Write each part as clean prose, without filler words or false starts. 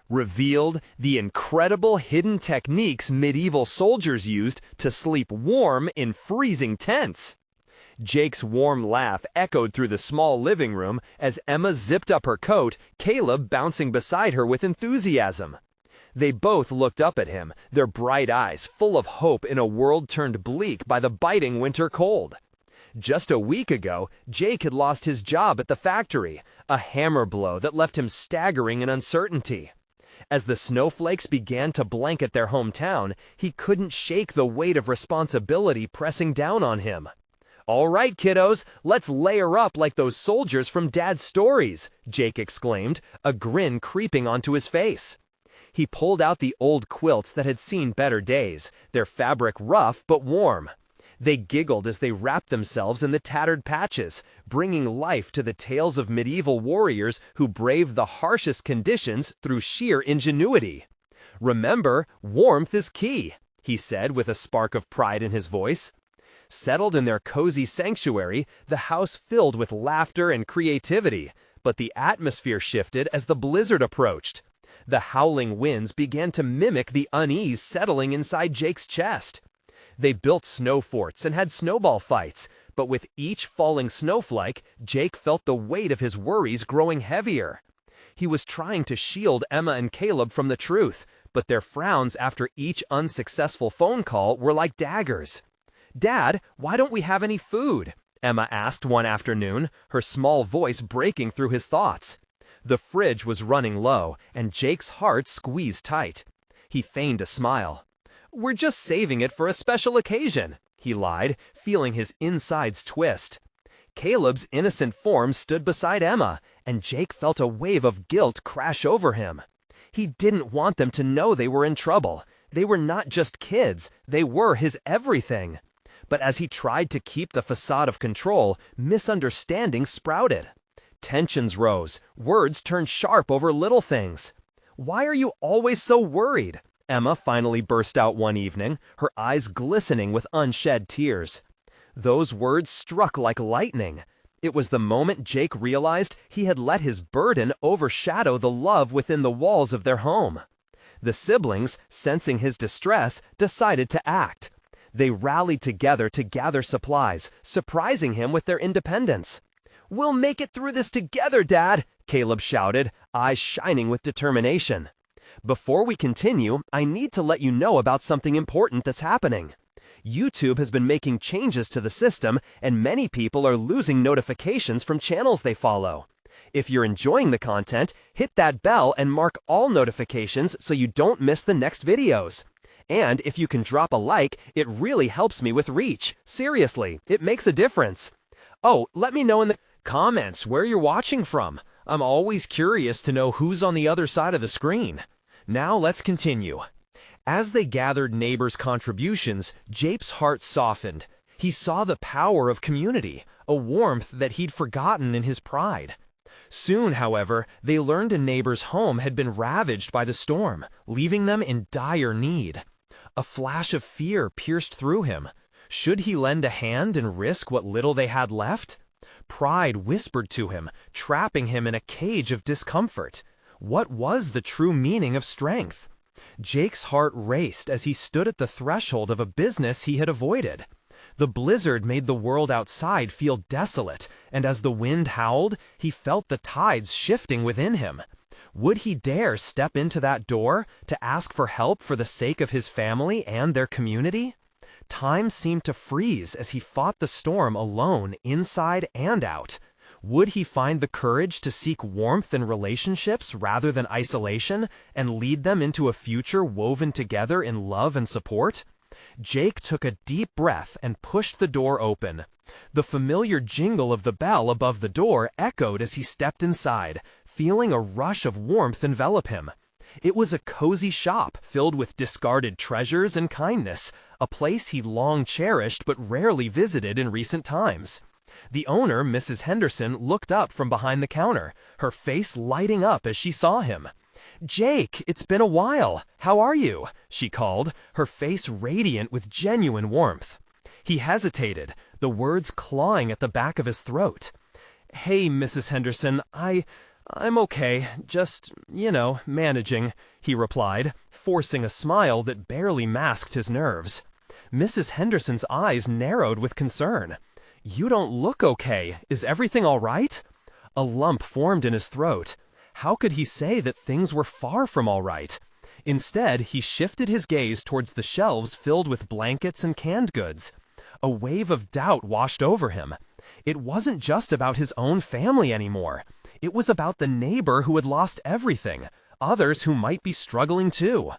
revealed the incredible hidden techniques medieval soldiers used to sleep warm in freezing tents. Jake's warm laugh echoed through the small living room as Emma zipped up her coat, Caleb bouncing beside her with enthusiasm. They both looked up at him, their bright eyes full of hope in a world turned bleak by the biting winter cold. Just a week ago, Jake had lost his job at the factory, a hammer blow that left him staggering in uncertainty. As the snowflakes began to blanket their hometown, he couldn't shake the weight of responsibility pressing down on him. "All right, kiddos, let's layer up like those soldiers from Dad's stories," Jake exclaimed, a grin creeping onto his face. He pulled out the old quilts that had seen better days, their fabric rough but warm. They giggled as they wrapped themselves in the tattered patches, bringing life to the tales of medieval warriors who braved the harshest conditions through sheer ingenuity. "Remember, warmth is key," he said with a spark of pride in his voice. Settled in their cozy sanctuary, the house filled with laughter and creativity, but the atmosphere shifted as the blizzard approached. The howling winds began to mimic the unease settling inside Jake's chest. They built snow forts and had snowball fights, but with each falling snowflake, Jake felt the weight of his worries growing heavier. He was trying to shield Emma and Caleb from the truth, but their frowns after each unsuccessful phone call were like daggers. "Dad, why don't we have any food?" Emma asked one afternoon, her small voice breaking through his thoughts. The fridge was running low, and Jake's heart squeezed tight. He feigned a smile. "We're just saving it for a special occasion," he lied, feeling his insides twist. Caleb's innocent form stood beside Emma, and Jake felt a wave of guilt crash over him. He didn't want them to know they were in trouble. They were not just kids, they were his everything. But as he tried to keep the facade of control, misunderstandings sprouted. Tensions rose, words turned sharp over little things. "Why are you always so worried?" Emma finally burst out one evening, her eyes glistening with unshed tears. Those words struck like lightning. It was the moment Jake realized he had let his burden overshadow the love within the walls of their home. The siblings, sensing his distress, decided to act. They rallied together to gather supplies, surprising him with their independence. "We'll make it through this together, Dad!" Caleb shouted, eyes shining with determination. "Before we continue, I need to let you know about something important that's happening. YouTube has been making changes to the system, and many people are losing notifications from channels they follow. If you're enjoying the content, hit that bell and mark all notifications so you don't miss the next videos. And if you can drop a like, it really helps me with reach. Seriously, it makes a difference. Oh, let me know in the comments where you're watching from. I'm always curious to know who's on the other side of the screen. Now let's continue." As they gathered neighbors' contributions, Jake's heart softened. He saw the power of community, a warmth that he'd forgotten in his pride. Soon, however, they learned a neighbor's home had been ravaged by the storm, leaving them in dire need. A flash of fear pierced through him. Should he lend a hand and risk what little they had left? Pride whispered to him, trapping him in a cage of discomfort. What was the true meaning of strength? Jake's heart raced as he stood at the threshold of a business he had avoided. The blizzard made the world outside feel desolate, and as the wind howled, he felt the tides shifting within him. Would he dare step into that door to ask for help for the sake of his family and their community? Time seemed to freeze as he fought the storm alone, inside and out. Would he find the courage to seek warmth in relationships rather than isolation and lead them into a future woven together in love and support? Jake took a deep breath and pushed the door open. The familiar jingle of the bell above the door echoed as he stepped inside, feeling a rush of warmth envelop him. It was a cozy shop filled with discarded treasures and kindness, a place he'd long cherished but rarely visited in recent times. The owner, Mrs. Henderson, looked up from behind the counter, her face lighting up as she saw him. "Jake, it's been a while. How are you?" she called, her face radiant with genuine warmth. He hesitated, the words clawing at the back of his throat. "Hey, Mrs. Henderson, I'm okay, just, managing, he replied, forcing a smile that barely masked his nerves. Mrs. Henderson's eyes narrowed with concern. You don't look okay. Is everything all right? A lump formed in his throat. How could he say that things were far from all right? Instead, he shifted his gaze towards the shelves filled with blankets and canned goods. A wave of doubt washed over him. It wasn't just about his own family anymore. It was about the neighbor who had lost everything, others who might be struggling too.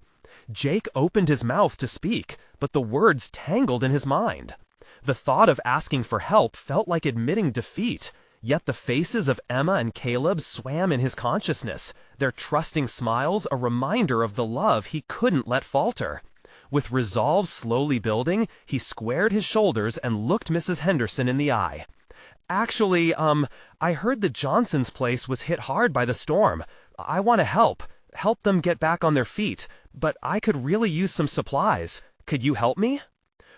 Jake opened his mouth to speak, but the words tangled in his mind. The thought of asking for help felt like admitting defeat, yet the faces of Emma and Caleb swam in his consciousness, their trusting smiles a reminder of the love he couldn't let falter. With resolve slowly building, he squared his shoulders and looked Mrs. Henderson in the eye. Actually, I heard the Johnsons' place was hit hard by the storm. I want to help them get back on their feet, but I could really use some supplies. Could you help me?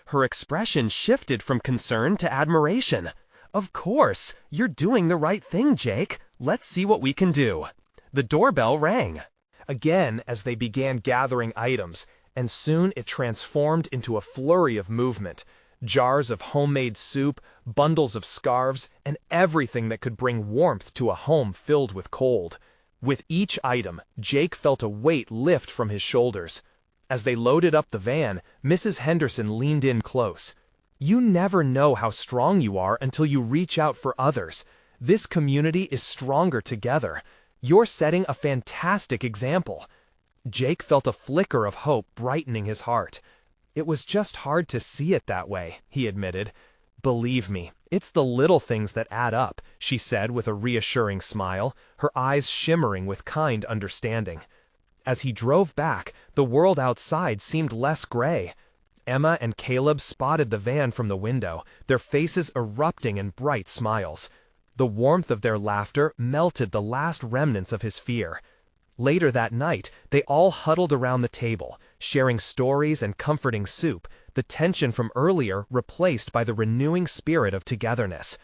Her expression shifted from concern to admiration. Of course, you're doing the right thing, Jake. Let's see what we can do. The doorbell rang. Again, as they began gathering items, and soon it transformed into a flurry of movement. Jars of homemade soup, bundles of scarves, and everything that could bring warmth to a home filled with cold. With each item, Jake felt a weight lift from his shoulders. As they loaded up the van, Mrs. Henderson leaned in close. You never know how strong you are until you reach out for others. This community is stronger together. You're setting a fantastic example. Jake felt a flicker of hope brightening his heart. It was just hard to see it that way, he admitted. Believe me, it's the little things that add up, she said with a reassuring smile, her eyes shimmering with kind understanding. As he drove back, the world outside seemed less gray. Emma and Caleb spotted the van from the window, their faces erupting in bright smiles. The warmth of their laughter melted the last remnants of his fear. Later that night, they all huddled around the table, sharing stories and comforting soup, the tension from earlier replaced by the renewing spirit of togetherness.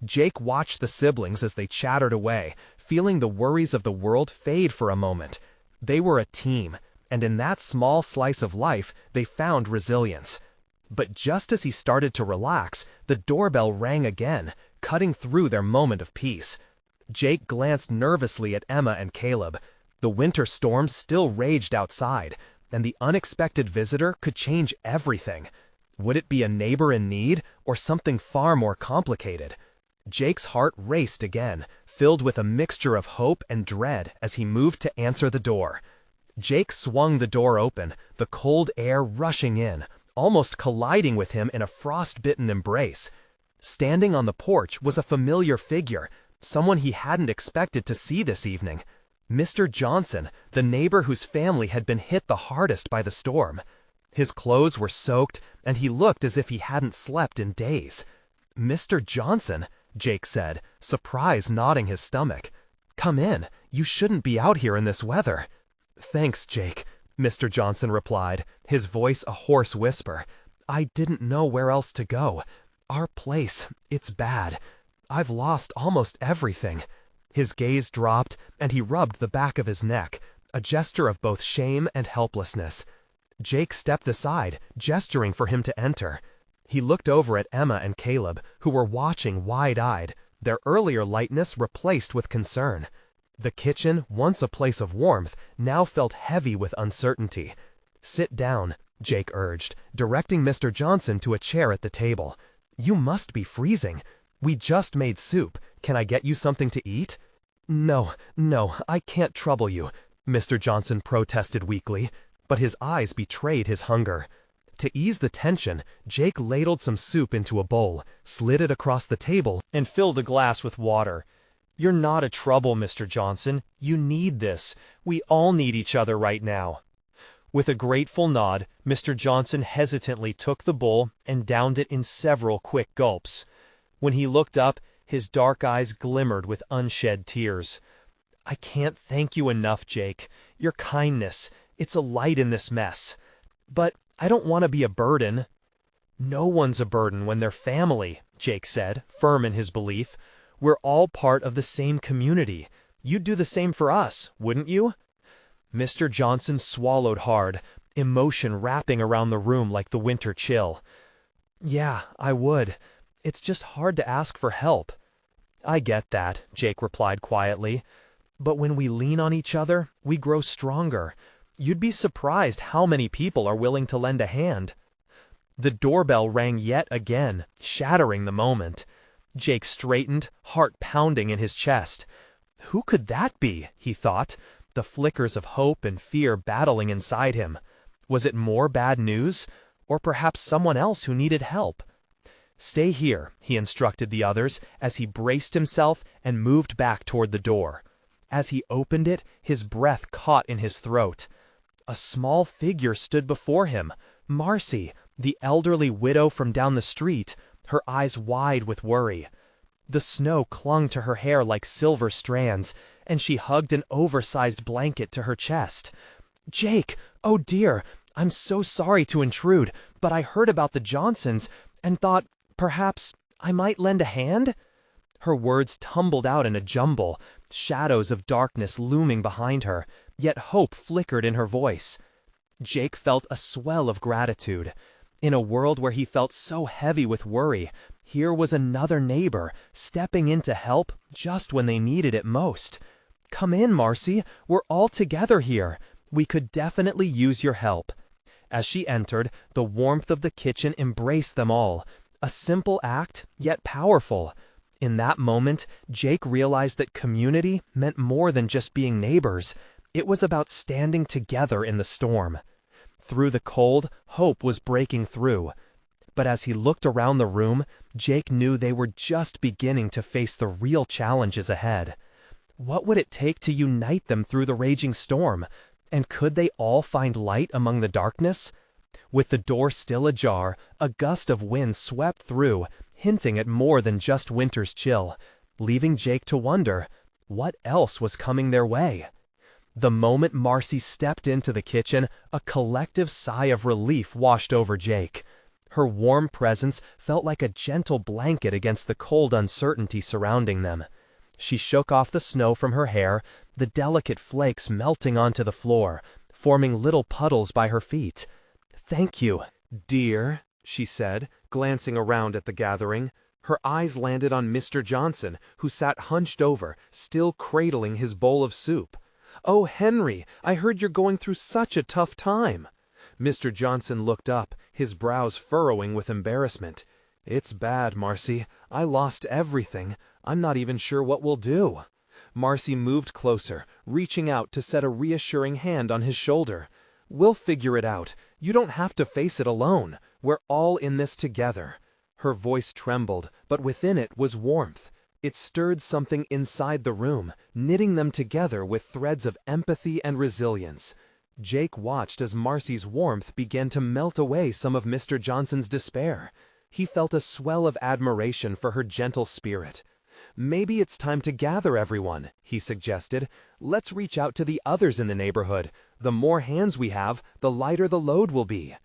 Jake watched the siblings as they chattered away, feeling the worries of the world fade for a moment. They were a team, and in that small slice of life, they found resilience. But just as he started to relax, the doorbell rang again, cutting through their moment of peace. Jake glanced nervously at Emma and Caleb. The winter storm still raged outside, and the unexpected visitor could change everything. Would it be a neighbor in need, or something far more complicated? Jake's heart raced again, filled with a mixture of hope and dread as he moved to answer the door. Jake swung the door open, the cold air rushing in, almost colliding with him in a frost-bitten embrace. Standing on the porch was a familiar figure, someone he hadn't expected to see this evening. Mr. Johnson, the neighbor whose family had been hit the hardest by the storm. His clothes were soaked, and he looked as if he hadn't slept in days. "Mr. Johnson," Jake said, surprise knotting his stomach. "Come in. You shouldn't be out here in this weather." "Thanks, Jake," Mr. Johnson replied, his voice a hoarse whisper. "I didn't know where else to go. Our place, it's bad. I've lost almost everything." His gaze dropped, and he rubbed the back of his neck, a gesture of both shame and helplessness. Jake stepped aside, gesturing for him to enter. He looked over at Emma and Caleb, who were watching wide-eyed, their earlier lightness replaced with concern. The kitchen, once a place of warmth, now felt heavy with uncertainty. "Sit down," Jake urged, directing Mr. Johnson to a chair at the table. "You must be freezing. We just made soup. Can I get you something to eat?" No, I can't trouble you," Mr. Johnson protested weakly, but his eyes betrayed his hunger. To ease the tension, Jake ladled some soup into a bowl, slid it across the table, and filled a glass with water. "You're not a trouble, Mr. Johnson. You need this. We all need each other right now." With a grateful nod, Mr. Johnson hesitantly took the bowl and downed it in several quick gulps. When he looked up, his dark eyes glimmered with unshed tears. "I can't thank you enough, Jake. Your kindness, it's a light in this mess. But I don't want to be a burden." "No one's a burden when they're family," Jake said, firm in his belief. "We're all part of the same community. You'd do the same for us, wouldn't you?" Mr. Johnson swallowed hard, emotion wrapping around the room like the winter chill. "Yeah, I would. It's just hard to ask for help." "I get that," Jake replied quietly. "But when we lean on each other, we grow stronger. You'd be surprised how many people are willing to lend a hand." The doorbell rang yet again, shattering the moment. Jake straightened, heart pounding in his chest. Who could that be, he thought, the flickers of hope and fear battling inside him. Was it more bad news? Or perhaps someone else who needed help? "Stay here," he instructed the others as he braced himself and moved back toward the door. As he opened it, his breath caught in his throat. A small figure stood before him, Marcy, the elderly widow from down the street, her eyes wide with worry. The snow clung to her hair like silver strands, and she hugged an oversized blanket to her chest. "Jake, oh dear, I'm so sorry to intrude, but I heard about the Johnsons and thought, perhaps, I might lend a hand?" Her words tumbled out in a jumble, shadows of darkness looming behind her, yet hope flickered in her voice. Jake felt a swell of gratitude. In a world where he felt so heavy with worry, here was another neighbor, stepping in to help just when they needed it most. "Come in, Marcy, we're all together here. We could definitely use your help." As she entered, the warmth of the kitchen embraced them all. A simple act, yet powerful. In that moment, Jake realized that community meant more than just being neighbors. It was about standing together in the storm. Through the cold, hope was breaking through. But as he looked around the room, Jake knew they were just beginning to face the real challenges ahead. What would it take to unite them through the raging storm? And could they all find light among the darkness? With the door still ajar, a gust of wind swept through, hinting at more than just winter's chill, leaving Jake to wonder, what else was coming their way? The moment Marcy stepped into the kitchen, a collective sigh of relief washed over Jake. Her warm presence felt like a gentle blanket against the cold uncertainty surrounding them. She shook off the snow from her hair, the delicate flakes melting onto the floor, forming little puddles by her feet. "Thank you, dear," she said, glancing around at the gathering. Her eyes landed on Mr. Johnson, who sat hunched over, still cradling his bowl of soup. "Oh, Henry, I heard you're going through such a tough time." Mr. Johnson looked up, his brows furrowing with embarrassment. "It's bad, Marcy. I lost everything. I'm not even sure what we'll do." Marcy moved closer, reaching out to set a reassuring hand on his shoulder. "We'll figure it out. You don't have to face it alone. We're all in this together." Her voice trembled, but within it was warmth. It stirred something inside the room, knitting them together with threads of empathy and resilience. Jake watched as Marcy's warmth began to melt away some of Mr. Johnson's despair. He felt a swell of admiration for her gentle spirit. "Maybe it's time to gather everyone," he suggested. "Let's reach out to the others in the neighborhood. The more hands we have, the lighter the load will be."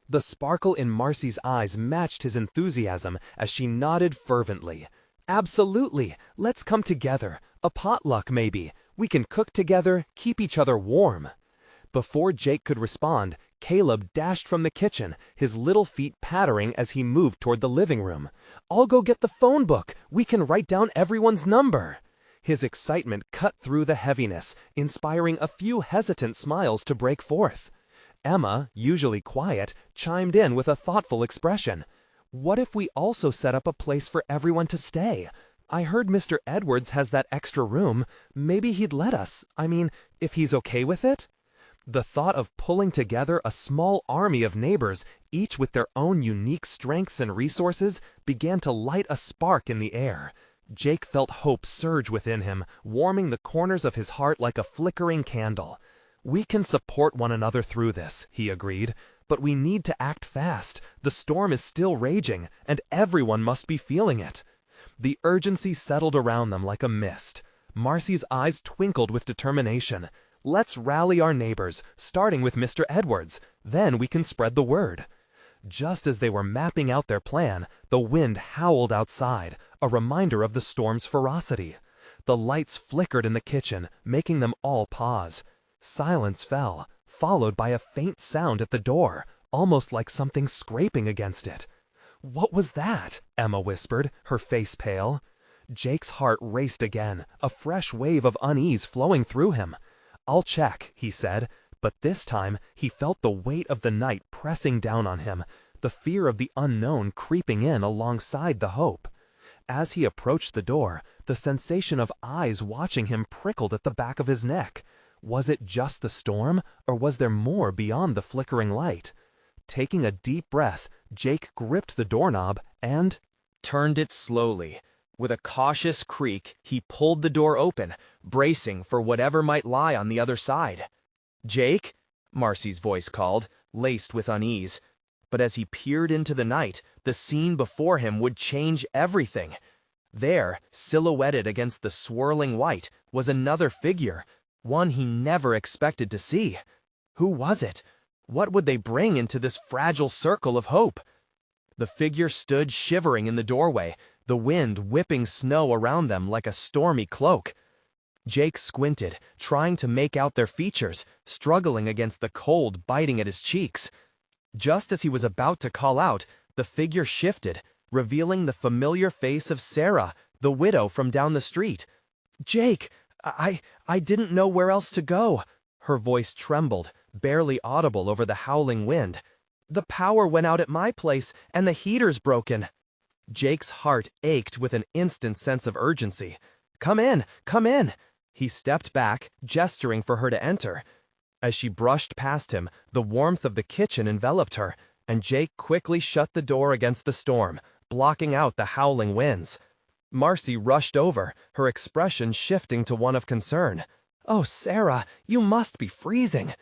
The sparkle in Marcy's eyes matched his enthusiasm as she nodded fervently. "Absolutely! Let's come together. A potluck, maybe. We can cook together, keep each other warm." Before Jake could respond, Caleb dashed from the kitchen, his little feet pattering as he moved toward the living room. "I'll go get the phone book. We can write down everyone's number." His excitement cut through the heaviness, inspiring a few hesitant smiles to break forth. Emma, usually quiet, chimed in with a thoughtful expression. "What if we also set up a place for everyone to stay? I heard Mr. Edwards has that extra room. Maybe he'd let us. I mean, if he's okay with it?" The thought of pulling together a small army of neighbors, each with their own unique strengths and resources, began to light a spark in the air. Jake felt hope surge within him, warming the corners of his heart like a flickering candle. "We can support one another through this," he agreed. "But we need to act fast. The storm is still raging, and everyone must be feeling it." The urgency settled around them like a mist. Marcy's eyes twinkled with determination. "Let's rally our neighbors, starting with Mr. Edwards. Then we can spread the word." Just as they were mapping out their plan, the wind howled outside, a reminder of the storm's ferocity. The lights flickered in the kitchen, making them all pause. Silence fell, followed by a faint sound at the door, almost like something scraping against it. "What was that?" Emma whispered, her face pale. Jake's heart raced again, a fresh wave of unease flowing through him. "I'll check," he said, but this time he felt the weight of the night pressing down on him, the fear of the unknown creeping in alongside the hope. As he approached the door, the sensation of eyes watching him prickled at the back of his neck. Was it just the storm, or was there more beyond the flickering light? Taking a deep breath, Jake gripped the doorknob and turned it slowly. With a cautious creak, he pulled the door open, bracing for whatever might lie on the other side. "Jake?" Marcy's voice called, laced with unease. But as he peered into the night, the scene before him would change everything. There, silhouetted against the swirling white, was another figure, one he never expected to see. Who was it? What would they bring into this fragile circle of hope? The figure stood shivering in the doorway, the wind whipping snow around them like a stormy cloak. Jake squinted, trying to make out their features, struggling against the cold biting at his cheeks. Just as he was about to call out, the figure shifted, revealing the familiar face of Sarah, the widow from down the street. "Jake, I didn't know where else to go." Her voice trembled, barely audible over the howling wind. "The power went out at my place, and the heater's broken." Jake's heart ached with an instant sense of urgency. "Come in, come in." He stepped back, gesturing for her to enter. As she brushed past him, the warmth of the kitchen enveloped her, and Jake quickly shut the door against the storm, blocking out the howling winds. Marcy rushed over, her expression shifting to one of concern. "Oh, Sarah, you must be freezing."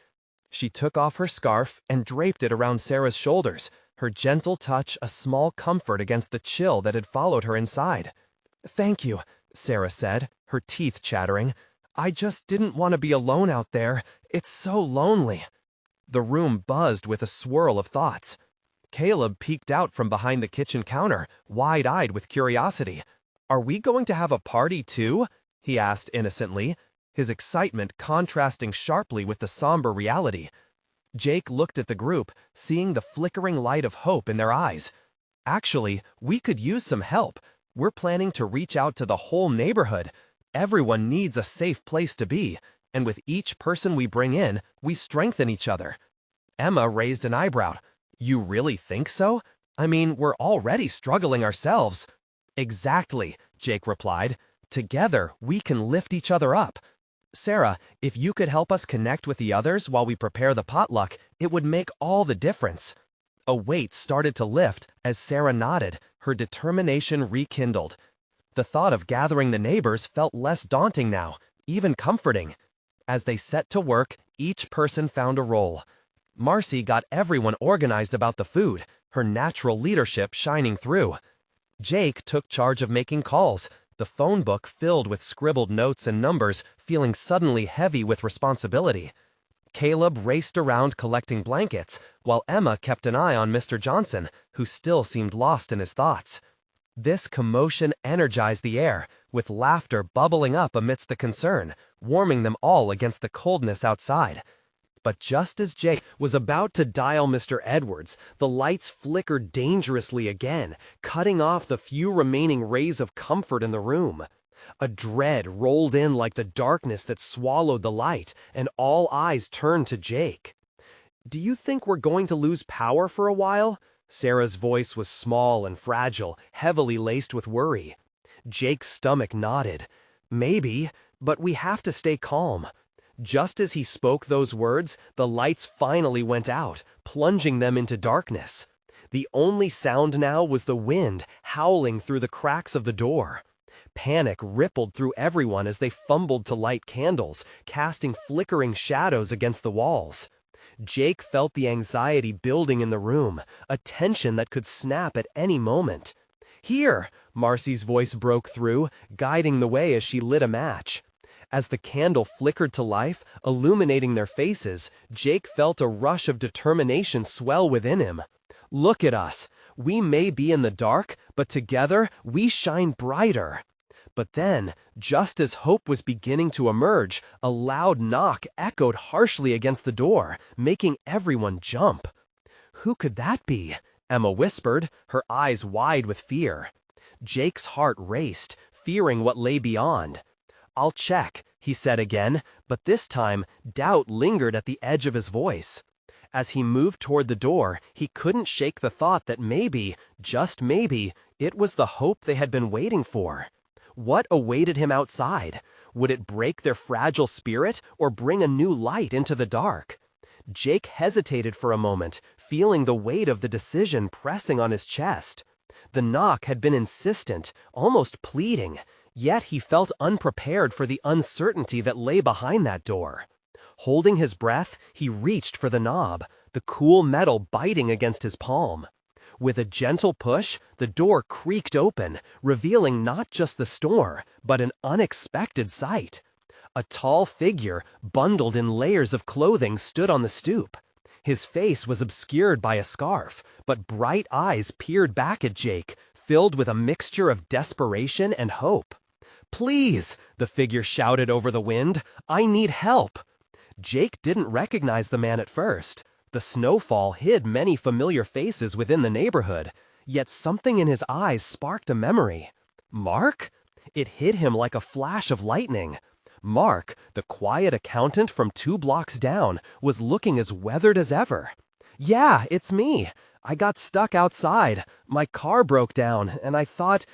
She took off her scarf and draped it around Sarah's shoulders, her gentle touch a small comfort against the chill that had followed her inside. "Thank you," Sarah said, her teeth chattering. "I just didn't want to be alone out there. It's so lonely." The room buzzed with a swirl of thoughts. Caleb peeked out from behind the kitchen counter, wide-eyed with curiosity. "Are we going to have a party too?" he asked innocently, his excitement contrasting sharply with the somber reality. Jake looked at the group, seeing the flickering light of hope in their eyes. "Actually, we could use some help. We're planning to reach out to the whole neighborhood. Everyone needs a safe place to be, and with each person we bring in, we strengthen each other." Emma raised an eyebrow. "You really think so? I mean, we're already struggling ourselves." "Exactly," Jake replied. "Together, we can lift each other up. Sarah, if you could help us connect with the others while we prepare the potluck, it would make all the difference." A weight started to lift as Sarah nodded, her determination rekindled. The thought of gathering the neighbors felt less daunting now, even comforting. As they set to work, each person found a role. Marcy got everyone organized about the food, her natural leadership shining through. Jake took charge of making calls, the phone book filled with scribbled notes and numbers, feeling suddenly heavy with responsibility. Caleb raced around collecting blankets, while Emma kept an eye on Mr. Johnson, who still seemed lost in his thoughts. This commotion energized the air, with laughter bubbling up amidst the concern, warming them all against the coldness outside. But just as Jake was about to dial Mr. Edwards, the lights flickered dangerously again, cutting off the few remaining rays of comfort in the room. A dread rolled in like the darkness that swallowed the light, and all eyes turned to Jake. "Do you think we're going to lose power for a while?" Sarah's voice was small and fragile, heavily laced with worry. Jake's stomach nodded. "Maybe, but we have to stay calm." Just as he spoke those words, the lights finally went out, plunging them into darkness. The only sound now was the wind howling through the cracks of the door. Panic rippled through everyone as they fumbled to light candles, casting flickering shadows against the walls. Jake felt the anxiety building in the room, a tension that could snap at any moment. "Here!" Marcy's voice broke through, guiding the way as she lit a match. As the candle flickered to life, illuminating their faces, Jake felt a rush of determination swell within him. "Look at us. We may be in the dark, but together we shine brighter." But then, just as hope was beginning to emerge, a loud knock echoed harshly against the door, making everyone jump. "Who could that be?" Emma whispered, her eyes wide with fear. Jake's heart raced, fearing what lay beyond. "I'll check," he said again, but this time doubt lingered at the edge of his voice. As he moved toward the door, he couldn't shake the thought that maybe, just maybe, it was the hope they had been waiting for. What awaited him outside? Would it break their fragile spirit or bring a new light into the dark? Jake hesitated for a moment, feeling the weight of the decision pressing on his chest. The knock had been insistent, almost pleading, yet he felt unprepared for the uncertainty that lay behind that door. Holding his breath, he reached for the knob, the cool metal biting against his palm. With a gentle push, the door creaked open, revealing not just the store, but an unexpected sight. A tall figure, bundled in layers of clothing, stood on the stoop. His face was obscured by a scarf, but bright eyes peered back at Jake, filled with a mixture of desperation and hope. "Please," the figure shouted over the wind, "I need help." Jake didn't recognize the man at first. The snowfall hid many familiar faces within the neighborhood, yet something in his eyes sparked a memory. Mark? It hit him like a flash of lightning. Mark, the quiet accountant from 2 blocks down, was looking as weathered as ever. "Yeah, it's me. I got stuck outside. My car broke down, and I thought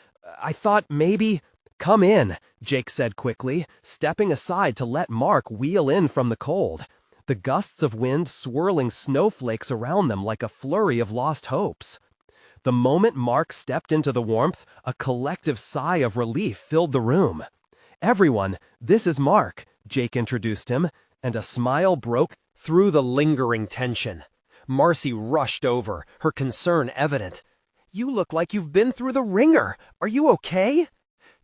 maybe—" "Come in," Jake said quickly, stepping aside to let Mark wheel in from the cold. The gusts of wind swirling snowflakes around them like a flurry of lost hopes. The moment Mark stepped into the warmth, a collective sigh of relief filled the room. "Everyone, this is Mark," Jake introduced him, and a smile broke through the lingering tension. Marcy rushed over, her concern evident. "You look like you've been through the ringer. Are you okay?"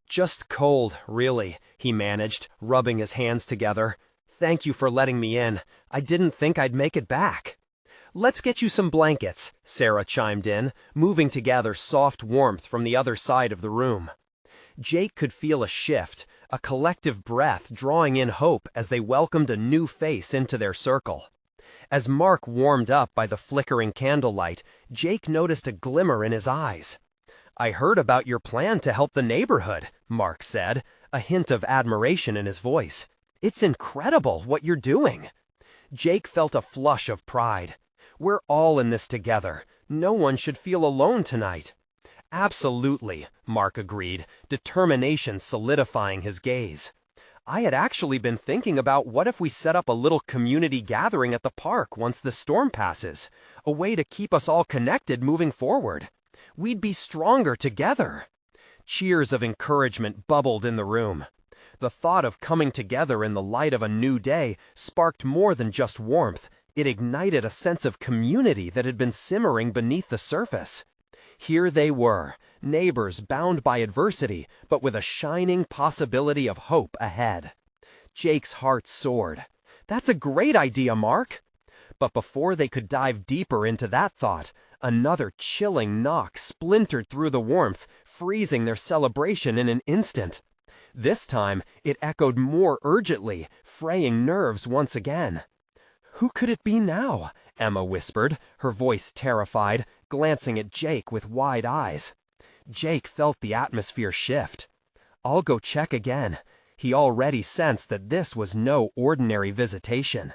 "Just cold, really," he managed, rubbing his hands together. "Thank you for letting me in. I didn't think I'd make it back." "Let's get you some blankets," Sarah chimed in, moving to gather soft warmth from the other side of the room. Jake could feel a shift, a collective breath drawing in hope as they welcomed a new face into their circle. As Mark warmed up by the flickering candlelight, Jake noticed a glimmer in his eyes. "I heard about your plan to help the neighborhood," Mark said, a hint of admiration in his voice. "It's incredible what you're doing." Jake felt a flush of pride. "We're all in this together. No one should feel alone tonight." "Absolutely," Mark agreed, determination solidifying his gaze. "I had actually been thinking about what if we set up a little community gathering at the park once the storm passes, a way to keep us all connected moving forward. We'd be stronger together." Cheers of encouragement bubbled in the room. The thought of coming together in the light of a new day sparked more than just warmth. It ignited a sense of community that had been simmering beneath the surface. Here they were, neighbors bound by adversity, but with a shining possibility of hope ahead. Jake's heart soared. "That's a great idea, Mark." But before they could dive deeper into that thought, another chilling knock splintered through the warmth, freezing their celebration in an instant. This time, it echoed more urgently, fraying nerves once again. "Who could it be now?" Emma whispered, her voice terrified, glancing at Jake with wide eyes. Jake felt the atmosphere shift. "I'll go check again." He already sensed that this was no ordinary visitation.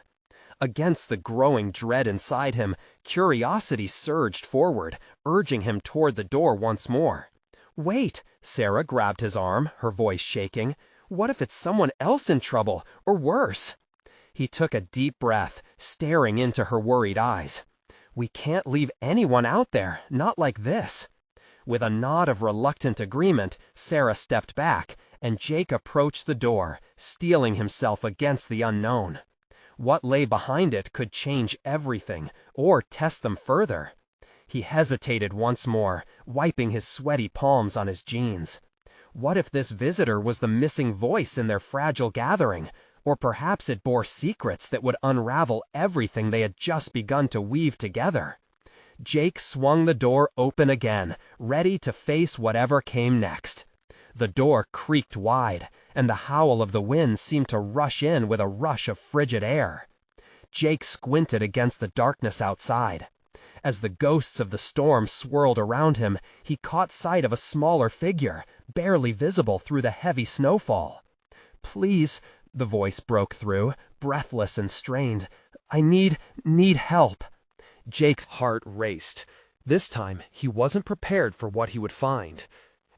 Against the growing dread inside him, curiosity surged forward, urging him toward the door once more. "Wait!" Sarah grabbed his arm, her voice shaking. "What if it's someone else in trouble, or worse?" He took a deep breath, staring into her worried eyes. "We can't leave anyone out there, not like this." With a nod of reluctant agreement, Sarah stepped back, and Jake approached the door, steeling himself against the unknown. What lay behind it could change everything, or test them further. He hesitated once more, wiping his sweaty palms on his jeans. What if this visitor was the missing voice in their fragile gathering, or perhaps it bore secrets that would unravel everything they had just begun to weave together? Jake swung the door open again, ready to face whatever came next. The door creaked wide, and the howl of the wind seemed to rush in with a rush of frigid air. Jake squinted against the darkness outside. As the ghosts of the storm swirled around him, he caught sight of a smaller figure, barely visible through the heavy snowfall. "Please," the voice broke through, breathless and strained. "I need help." Jake's heart raced. This time, he wasn't prepared for what he would find.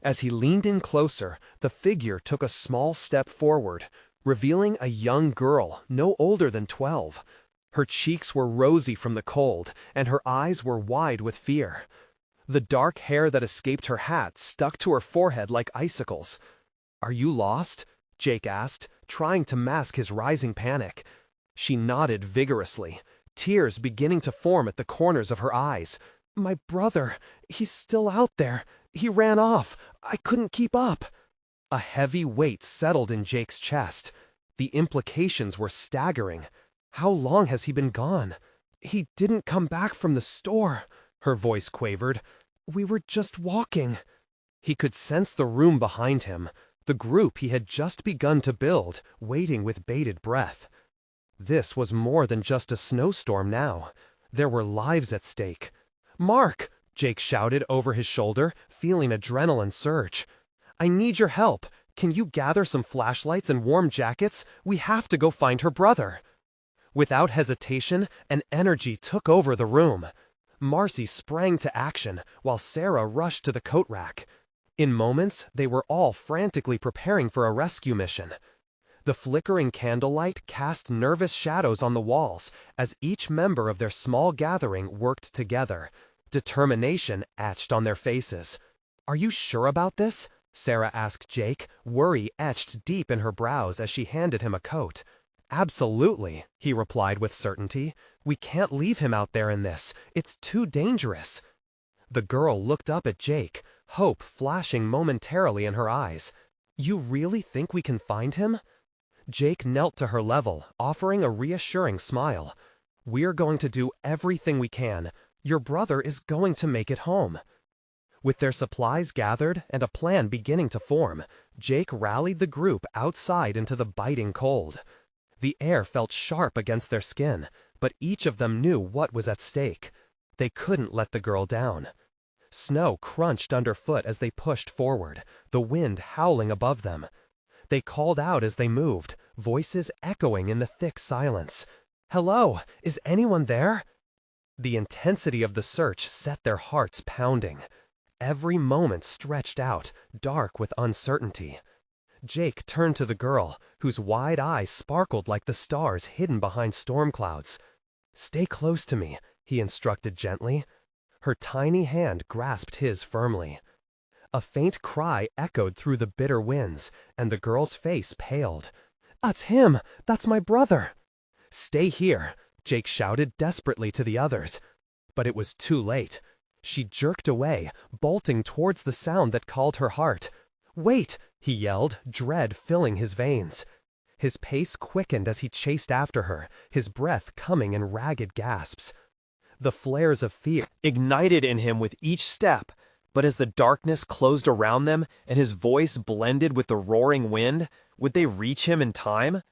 As he leaned in closer, the figure took a small step forward, revealing a young girl no older than 12. Her cheeks were rosy from the cold, and her eyes were wide with fear. The dark hair that escaped her hat stuck to her forehead like icicles. "Are you lost?" Jake asked, trying to mask his rising panic. She nodded vigorously, tears beginning to form at the corners of her eyes. "My brother, he's still out there. He ran off. I couldn't keep up." A heavy weight settled in Jake's chest. The implications were staggering. How long has he been gone? "He didn't come back from the store," her voice quavered. "We were just walking." He could sense the room behind him, the group he had just begun to build, waiting with bated breath. This was more than just a snowstorm now. There were lives at stake. "Mark!" Jake shouted over his shoulder, feeling adrenaline surge. "I need your help. Can you gather some flashlights and warm jackets? We have to go find her brother." Without hesitation, an energy took over the room. Marcy sprang to action, while Sarah rushed to the coat rack. In moments, they were all frantically preparing for a rescue mission. The flickering candlelight cast nervous shadows on the walls as each member of their small gathering worked together. Determination etched on their faces. "Are you sure about this?" Sarah asked Jake, worry etched deep in her brows as she handed him a coat. "Absolutely," he replied with certainty. "We can't leave him out there in this. It's too dangerous." The girl looked up at Jake, hope flashing momentarily in her eyes. "You really think we can find him?" Jake knelt to her level, offering a reassuring smile. "We're going to do everything we can. Your brother is going to make it home." With their supplies gathered and a plan beginning to form, Jake rallied the group outside into the biting cold. The air felt sharp against their skin, but each of them knew what was at stake. They couldn't let the girl down. Snow crunched underfoot as they pushed forward, the wind howling above them. They called out as they moved, voices echoing in the thick silence. "Hello, is anyone there?" The intensity of the search set their hearts pounding. Every moment stretched out, dark with uncertainty. Jake turned to the girl, whose wide eyes sparkled like the stars hidden behind storm clouds. "Stay close to me," he instructed gently. Her tiny hand grasped his firmly. A faint cry echoed through the bitter winds, and the girl's face paled. "That's him! That's my brother!" "Stay here," Jake shouted desperately to the others. But it was too late. She jerked away, bolting towards the sound that called her heart. "Wait!" he yelled, dread filling his veins. His pace quickened as he chased after her, his breath coming in ragged gasps. The flares of fear ignited in him with each step, but as the darkness closed around them and his voice blended with the roaring wind, would they reach him in time?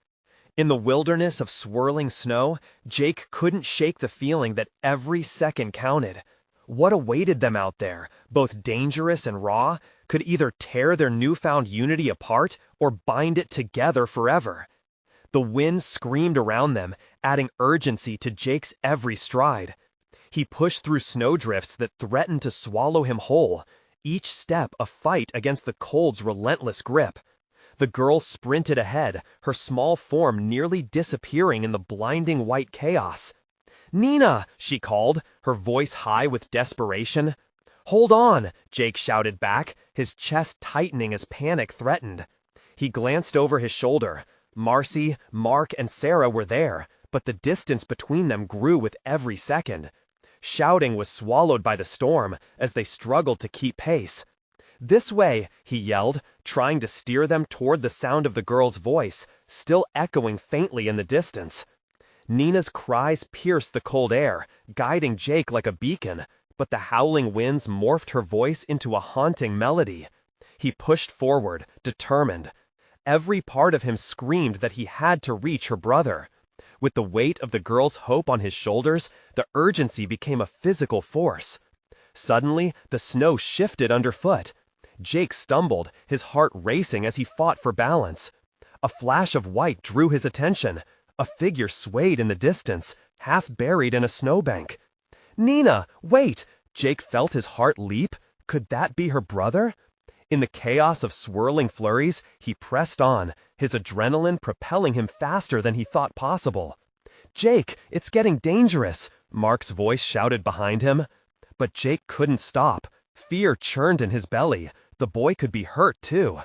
In the wilderness of swirling snow, Jake couldn't shake the feeling that every second counted. What awaited them out there, both dangerous and raw, could either tear their newfound unity apart or bind it together forever. The wind screamed around them, adding urgency to Jake's every stride. He pushed through snowdrifts that threatened to swallow him whole, each step a fight against the cold's relentless grip. The girl sprinted ahead, her small form nearly disappearing in the blinding white chaos. "Nina!" she called, her voice high with desperation. "Hold on!" Jake shouted back, his chest tightening as panic threatened. He glanced over his shoulder. Marcy, Mark, and Sarah were there, but the distance between them grew with every second. Shouting was swallowed by the storm as they struggled to keep pace. "This way!" he yelled, trying to steer them toward the sound of the girl's voice, still echoing faintly in the distance. Nina's cries pierced the cold air, guiding Jake like a beacon, but the howling winds morphed her voice into a haunting melody. He pushed forward, determined. Every part of him screamed that he had to reach her brother. With the weight of the girl's hope on his shoulders, the urgency became a physical force. Suddenly, the snow shifted underfoot. Jake stumbled, his heart racing as he fought for balance. A flash of white drew his attention. A figure swayed in the distance, half buried in a snowbank. "Nina, wait!" Jake felt his heart leap. Could that be her brother? In the chaos of swirling flurries, he pressed on, his adrenaline propelling him faster than he thought possible. "Jake, it's getting dangerous!" Mark's voice shouted behind him. But Jake couldn't stop. Fear churned in his belly. The boy could be hurt, too.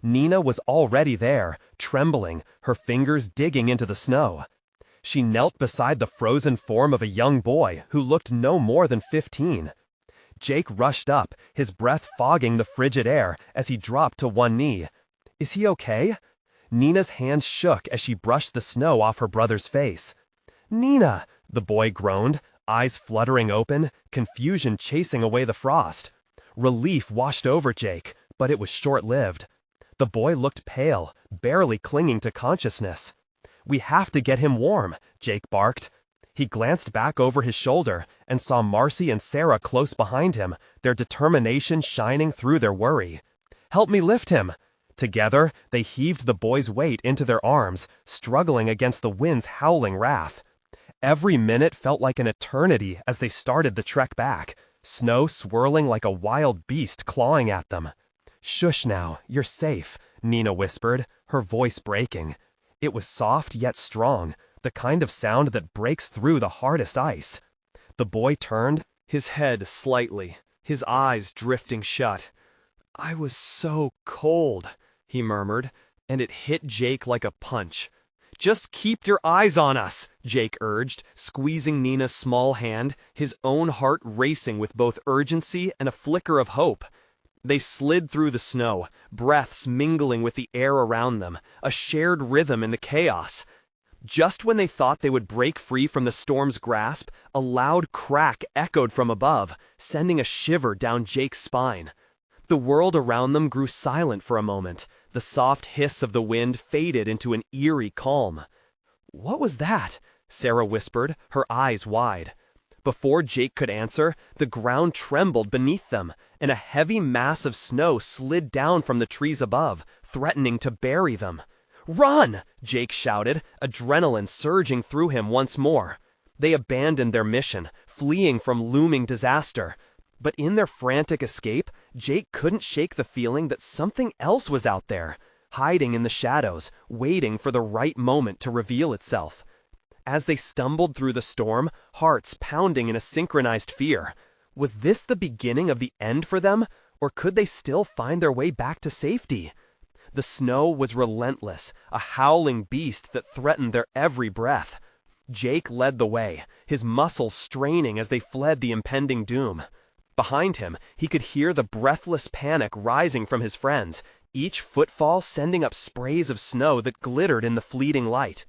Nina was already there, trembling, her fingers digging into the snow. She knelt beside the frozen form of a young boy who looked no more than 15. Jake rushed up, his breath fogging the frigid air as he dropped to one knee. "Is he okay?" Nina's hands shook as she brushed the snow off her brother's face. "Nina," the boy groaned, eyes fluttering open, confusion chasing away the frost. Relief washed over Jake, but it was short-lived. The boy looked pale, barely clinging to consciousness. "We have to get him warm," Jake barked. He glanced back over his shoulder and saw Marcy and Sarah close behind him, their determination shining through their worry. "Help me lift him!" Together, they heaved the boy's weight into their arms, struggling against the wind's howling wrath. Every minute felt like an eternity as they started the trek back, snow swirling like a wild beast clawing at them. "Shush now, you're safe," Nina whispered, her voice breaking. It was soft yet strong, the kind of sound that breaks through the hardest ice. The boy turned, his head slightly, his eyes drifting shut. "I was so cold," he murmured, and it hit Jake like a punch. "Just keep your eyes on us," Jake urged, squeezing Nina's small hand, his own heart racing with both urgency and a flicker of hope. They slid through the snow, breaths mingling with the air around them, a shared rhythm in the chaos. Just when they thought they would break free from the storm's grasp, a loud crack echoed from above, sending a shiver down Jake's spine. The world around them grew silent for a moment. The soft hiss of the wind faded into an eerie calm. "What was that?" Sarah whispered, her eyes wide. Before Jake could answer, the ground trembled beneath them, and a heavy mass of snow slid down from the trees above, threatening to bury them. "Run!" Jake shouted, adrenaline surging through him once more. They abandoned their mission, fleeing from looming disaster. But in their frantic escape, Jake couldn't shake the feeling that something else was out there, hiding in the shadows, waiting for the right moment to reveal itself. As they stumbled through the storm, hearts pounding in a synchronized fear, was this the beginning of the end for them, or could they still find their way back to safety? The snow was relentless, a howling beast that threatened their every breath. Jake led the way, his muscles straining as they fled the impending doom. Behind him, he could hear the breathless panic rising from his friends, each footfall sending up sprays of snow that glittered in the fleeting light.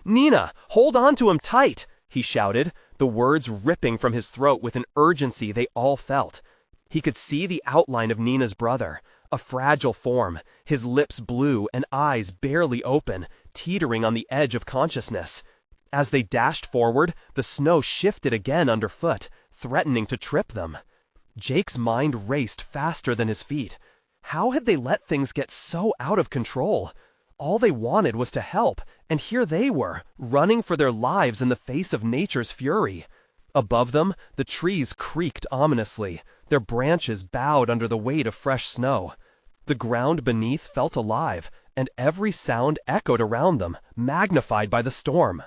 "Nina, hold on to him tight!" he shouted, the words ripping from his throat with an urgency they all felt. He could see the outline of Nina's brother, a fragile form, his lips blue and eyes barely open, teetering on the edge of consciousness. As they dashed forward, the snow shifted again underfoot, threatening to trip them. Jake's mind raced faster than his feet. How had they let things get so out of control? All they wanted was to help, and here they were, running for their lives in the face of nature's fury. Above them, the trees creaked ominously, their branches bowed under the weight of fresh snow. The ground beneath felt alive, and every sound echoed around them, magnified by the storm.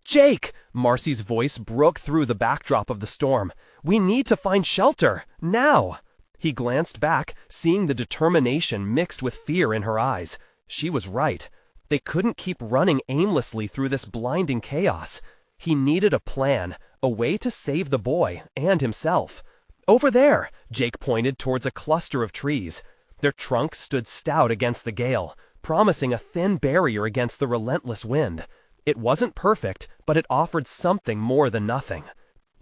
"Jake!" Marcy's voice broke through the backdrop of the storm. "We need to find shelter, now!" He glanced back, seeing the determination mixed with fear in her eyes. She was right. They couldn't keep running aimlessly through this blinding chaos. He needed a plan, a way to save the boy and himself. "Over there!" Jake pointed towards a cluster of trees. Their trunks stood stout against the gale, promising a thin barrier against the relentless wind. It wasn't perfect, but it offered something more than nothing.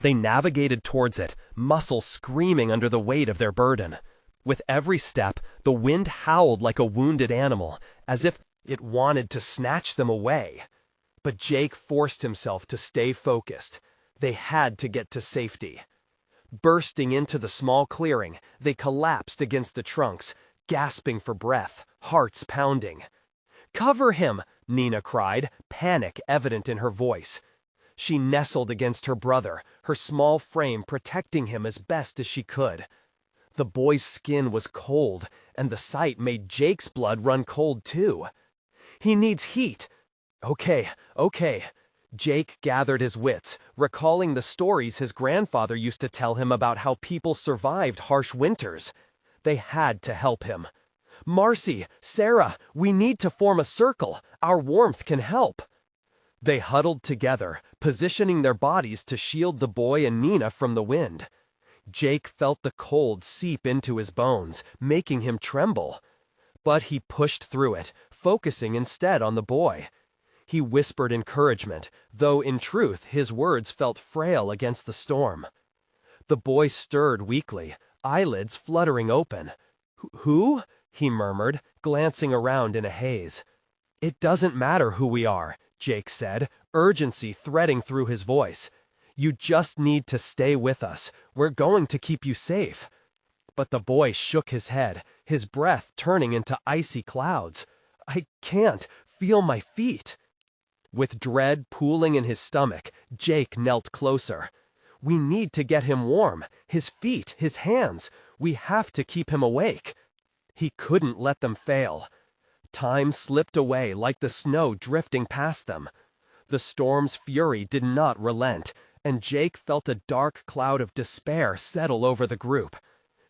They navigated towards it, muscles screaming under the weight of their burden. With every step, the wind howled like a wounded animal, as if it wanted to snatch them away. But Jake forced himself to stay focused. They had to get to safety. Bursting into the small clearing, they collapsed against the trunks, gasping for breath, hearts pounding. "Cover him!" Nina cried, panic evident in her voice. She nestled against her brother, her small frame protecting him as best as she could. The boy's skin was cold, and the sight made Jake's blood run cold too. "He needs heat." Okay. Jake gathered his wits, recalling the stories his grandfather used to tell him about how people survived harsh winters. They had to help him. "Marcy, Sarah, we need to form a circle. Our warmth can help." They huddled together, positioning their bodies to shield the boy and Nina from the wind. Jake felt the cold seep into his bones, making him tremble. But he pushed through it, focusing instead on the boy. He whispered encouragement, though in truth his words felt frail against the storm. The boy stirred weakly, eyelids fluttering open. "Who?" he murmured, glancing around in a haze. "It doesn't matter who we are," Jake said, urgency threading through his voice. "You just need to stay with us. We're going to keep you safe." But the boy shook his head, his breath turning into icy clouds. "I can't feel my feet." With dread pooling in his stomach, Jake knelt closer. "We need to get him warm. His feet, his hands. We have to keep him awake." He couldn't let them fail. Time slipped away like the snow drifting past them. The storm's fury did not relent, and Jake felt a dark cloud of despair settle over the group.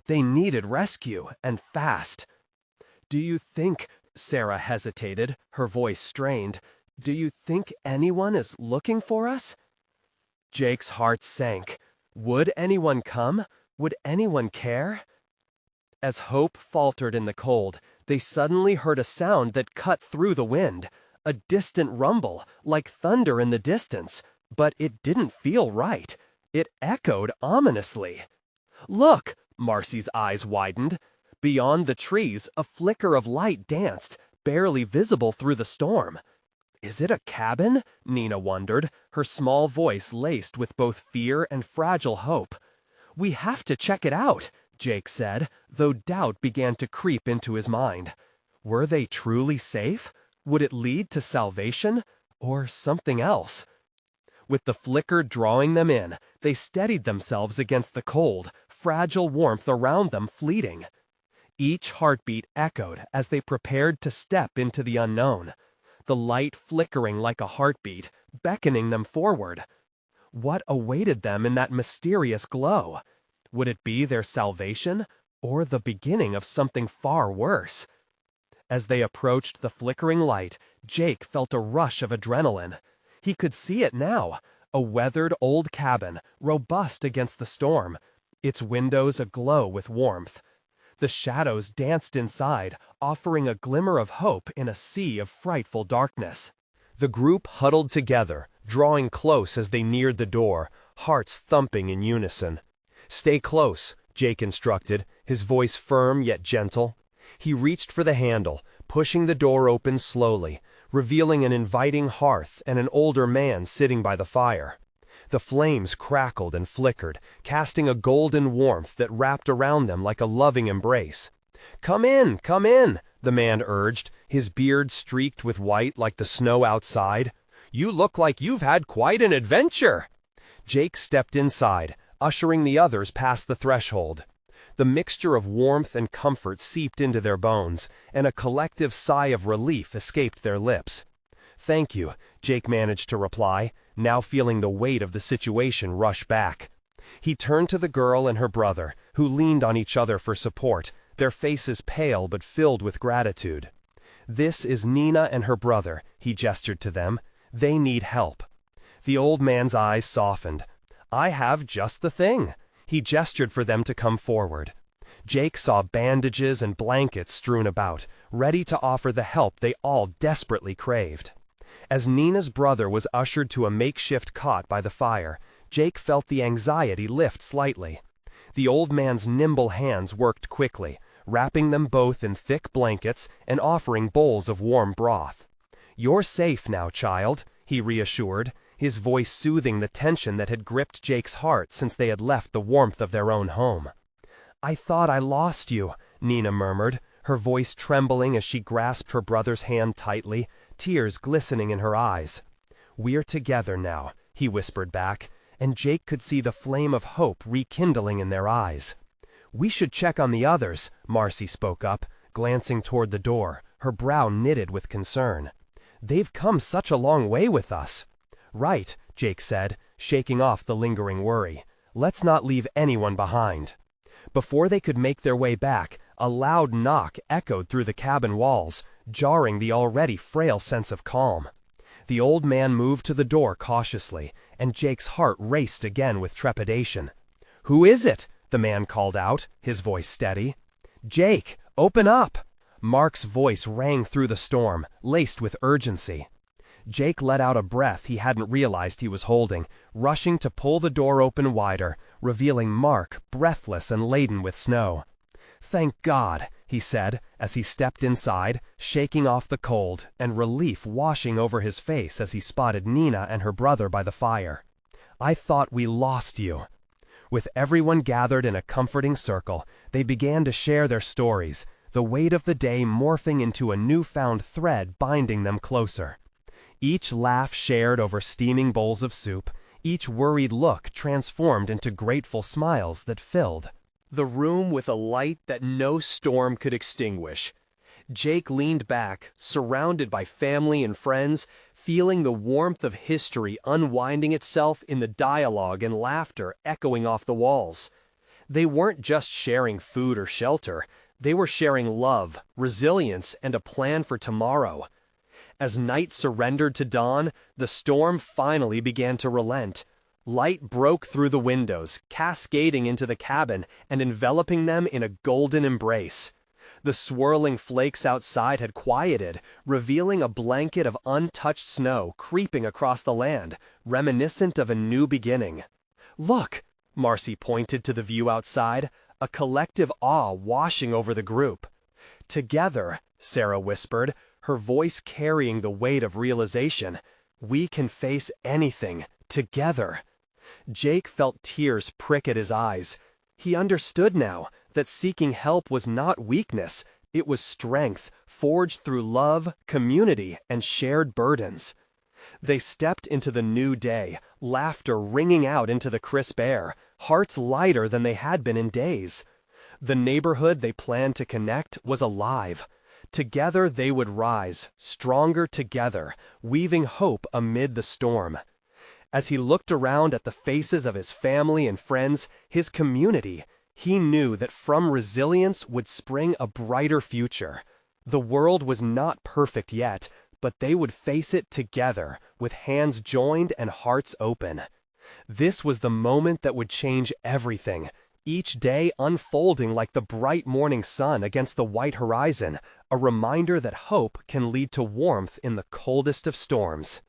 They needed rescue, and fast. "Do you think," Sarah hesitated, her voice strained, "do you think anyone is looking for us?" Jake's heart sank. Would anyone come? Would anyone care? As hope faltered in the cold, they suddenly heard a sound that cut through the wind, a distant rumble, like thunder in the distance, but it didn't feel right. It echoed ominously. "Look!" Marcy's eyes widened. Beyond the trees, a flicker of light danced, barely visible through the storm. "Is it a cabin?" Nina wondered, her small voice laced with both fear and fragile hope. "We have to check it out," Jake said, though doubt began to creep into his mind. Were they truly safe? Would it lead to salvation? Or something else? With the flicker drawing them in, they steadied themselves against the cold, fragile warmth around them fleeting. Each heartbeat echoed as they prepared to step into the unknown, the light flickering like a heartbeat, beckoning them forward. What awaited them in that mysterious glow? Would it be their salvation, or the beginning of something far worse? As they approached the flickering light, Jake felt a rush of adrenaline. He could see it now, a weathered old cabin, robust against the storm, its windows aglow with warmth. The shadows danced inside, offering a glimmer of hope in a sea of frightful darkness. The group huddled together, drawing close as they neared the door, hearts thumping in unison. "Stay close," Jake instructed, his voice firm yet gentle. He reached for the handle, pushing the door open slowly, revealing an inviting hearth and an older man sitting by the fire. The flames crackled and flickered, casting a golden warmth that wrapped around them like a loving embrace. Come in," the man urged, his beard streaked with white like the snow outside. "You look like you've had quite an adventure." Jake stepped inside, ushering the others past the threshold. The mixture of warmth and comfort seeped into their bones, and a collective sigh of relief escaped their lips. "Thank you," Jake managed to reply, now feeling the weight of the situation rush back. He turned to the girl and her brother, who leaned on each other for support, their faces pale but filled with gratitude. "This is Nina and her brother," he gestured to them. "They need help." The old man's eyes softened. "I have just the thing." He gestured for them to come forward. Jake saw bandages and blankets strewn about, ready to offer the help they all desperately craved. As Nina's brother was ushered to a makeshift cot by the fire, Jake felt the anxiety lift slightly. The old man's nimble hands worked quickly, wrapping them both in thick blankets and offering bowls of warm broth. "You're safe now, child," he reassured, his voice soothing the tension that had gripped Jake's heart since they had left the warmth of their own home. "I thought I lost you," Nina murmured, her voice trembling as she grasped her brother's hand tightly, tears glistening in her eyes. "We're together now," he whispered back, and Jake could see the flame of hope rekindling in their eyes. "We should check on the others," Marcy spoke up, glancing toward the door, her brow knitted with concern. "They've come such a long way with us." "Right," Jake said, shaking off the lingering worry. "Let's not leave anyone behind." Before they could make their way back, a loud knock echoed through the cabin walls, jarring the already frail sense of calm. The old man moved to the door cautiously, and Jake's heart raced again with trepidation. "Who is it?" the man called out, his voice steady. "Jake, open up!" Mark's voice rang through the storm, laced with urgency. Jake let out a breath he hadn't realized he was holding, rushing to pull the door open wider, revealing Mark breathless and laden with snow. "Thank God," he said as he stepped inside, shaking off the cold and relief washing over his face as he spotted Nina and her brother by the fire. "I thought we lost you." With everyone gathered in a comforting circle, they began to share their stories, the weight of the day morphing into a newfound thread binding them closer. Each laugh shared over steaming bowls of soup, each worried look transformed into grateful smiles that filled the room with a light that no storm could extinguish. Jake leaned back, surrounded by family and friends, feeling the warmth of history unwinding itself in the dialogue and laughter echoing off the walls. They weren't just sharing food or shelter, they were sharing love, resilience, and a plan for tomorrow. As night surrendered to dawn, the storm finally began to relent. Light broke through the windows, cascading into the cabin and enveloping them in a golden embrace. The swirling flakes outside had quieted, revealing a blanket of untouched snow creeping across the land, reminiscent of a new beginning. "Look!" Marcy pointed to the view outside, a collective awe washing over the group. "Together," Sarah whispered, her voice carrying the weight of realization, "we can face anything, together." Jake felt tears prick at his eyes. He understood now that seeking help was not weakness, it was strength, forged through love, community, and shared burdens. They stepped into the new day, laughter ringing out into the crisp air, hearts lighter than they had been in days. The neighborhood they planned to connect was alive. Together they would rise, stronger together, weaving hope amid the storm. As he looked around at the faces of his family and friends, his community, he knew that from resilience would spring a brighter future. The world was not perfect yet, but they would face it together, with hands joined and hearts open. This was the moment that would change everything, each day unfolding like the bright morning sun against the white horizon, a reminder that hope can lead to warmth in the coldest of storms.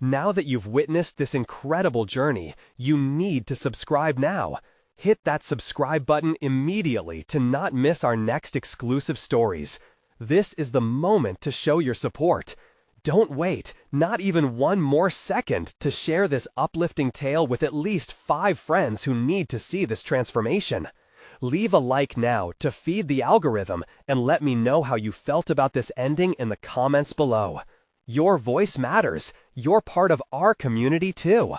Now that you've witnessed this incredible journey, you need to subscribe now. Hit that subscribe button immediately to not miss our next exclusive stories. This is the moment to show your support. Don't wait, not even one more second, to share this uplifting tale with at least 5 friends who need to see this transformation. Leave a like now to feed the algorithm and let me know how you felt about this ending in the comments below. Your voice matters. You're part of our community too.